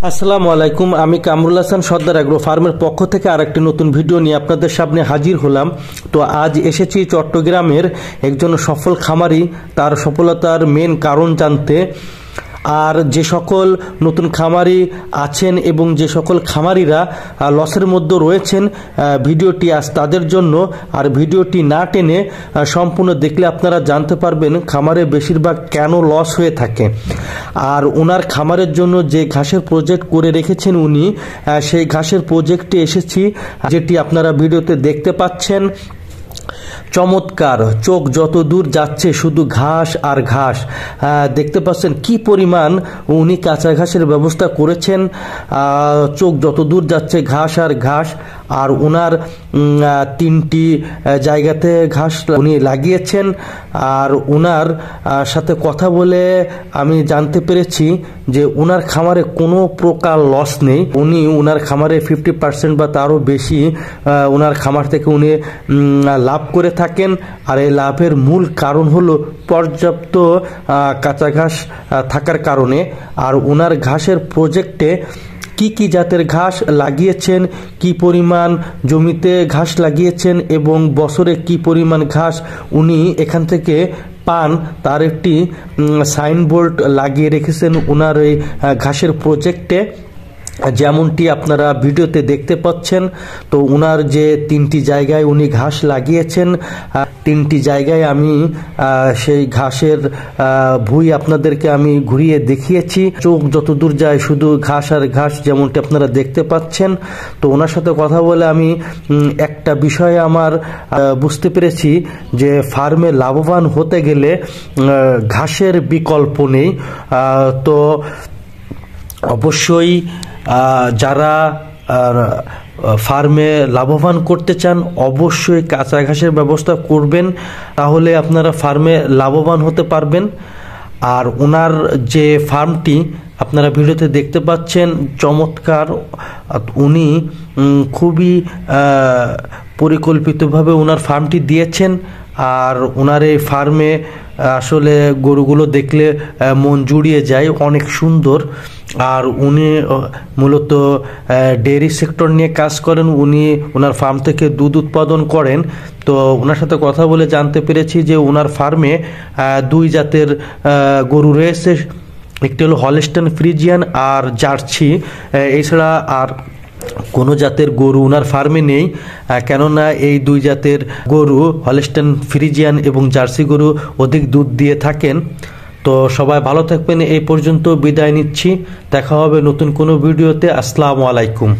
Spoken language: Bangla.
আসসালামু আলাইকুম। আমি কামরুল হাসান সর্দার এগ্রো ফার্মের পক্ষ থেকে আরেকটি নতুন ভিডিও নিয়ে আপনাদের সামনে হাজির হলাম। তো আজ এসেছি চট্টগ্রামের একজন সফল খামারি, তার সফলতার মেন কারণ জানতে। আর যে সকল নতুন খামারি আছেন এবং যে সকল খামারিরা লসের মধ্যে রয়েছেন, ভিডিওটি আজ তাদের জন্য। আর ভিডিওটি না টেনে সম্পূর্ণ দেখলে আপনারা জানতে পারবেন খামারে বেশিরভাগ কেন লস হয়ে থাকে। আর ওনার খামারের জন্য যে ঘাসের প্রজেক্ট করে রেখেছেন উনি, সেই ঘাসের প্রজেক্টে এসেছি, যেটি আপনারা ভিডিওতে দেখতে পাচ্ছেন। চমৎকার, চোখ যত দূর যাচ্ছে শুধু ঘাস আর ঘাস। দেখতে পাচ্ছেন কি পরিমাণ উনি কাঁচা ঘাসের ব্যবস্থা করেছেন। চোখ যত দূর যাচ্ছে ঘাস আর ঘাস। আর ওনার 3টি জায়গাতে ঘাস উনি লাগিয়েছেন। আর ওনার সাথে কথা বলে আমি জানতে পেরেছি যে ওনার খামারে কোনো প্রকার লস নেই। উনি ওনার খামারে 50% বা তারও বেশি ওনার খামার থেকে উনি লাভ করে থাকেন। আর এই লাভের মূল কারণ হলো পর্যাপ্ত কাঁচা ঘাস থাকার কারণে। আর ওনার ঘাসের প্রজেক্টে কি কি জাতের ঘাস লাগিয়েছেন, কি পরিমাণ জমিতে ঘাস লাগিয়েছেন এবং বছরে কি পরিমাণ ঘাস উনি এখান থেকে পান, তার একটি সাইনবোর্ড লাগিয়ে রেখেছেন ওনার এই ঘাসের প্রজেক্টে, যেমনটি আপনারা ভিডিওতে দেখতে পাচ্ছেন। তো ওনার যে 3টি জায়গায় উনি ঘাস লাগিয়েছেন, 3টি জায়গায় আমি সেই ঘাসের ভুঁই আপনাদেরকে আমি ঘুরিয়ে দেখিয়েছি। চোখ যত দূর যায় শুধু ঘাস আর ঘাস, যেমনটি আপনারা দেখতে পাচ্ছেন। তো ওনার সাথে কথা বলে আমি একটা বিষয়ে আমার বুঝতে পেরেছি যে ফার্মে লাভবান হতে গেলে ঘাসের বিকল্প নেই। তো অবশ্যই যারা ফার্মে লাভবান করতে চান অবশ্যই কাঁচা ঘাসের ব্যবস্থা করবেন, তাহলে আপনারা ফার্মে লাভবান হতে পারবেন। আর ওনার যে ফার্মটি আপনারা ভিডিওতে দেখতে পাচ্ছেন চমৎকার, উনি খুবই পরিকল্পিতভাবে ওনার ফার্মটি দিয়েছেন। আর ওনার এই ফার্মে আসলে গরুগুলো দেখলে মন জুড়িয়ে যায়, অনেক সুন্দর। আর উনি মূলত ডেয়ারি সেক্টর নিয়ে কাজ করেন। উনি ওনার ফার্ম থেকে দুধ উৎপাদন করেন। তো ওনার সাথে কথা বলে জানতে পেরেছি যে ওনার ফার্মে 2 জাতের গরু রয়েছে, একটি হলো হলস্টাইন ফ্রিজিয়ান আর জার্সি। এছাড়া আর কোনো জাতের গরু ওনার ফার্মে নেই, কেননা এই 2 জাতের গরু হলস্টাইন ফ্রিজিয়ান এবং জার্সি গরু অধিক দুধ দিয়ে থাকেন। তো সবাই ভালো থাকবেন, এই পর্যন্ত বিদায় নিচ্ছি। দেখা হবে নতুন কোনো ভিডিওতে। আসসালামু আলাইকুম।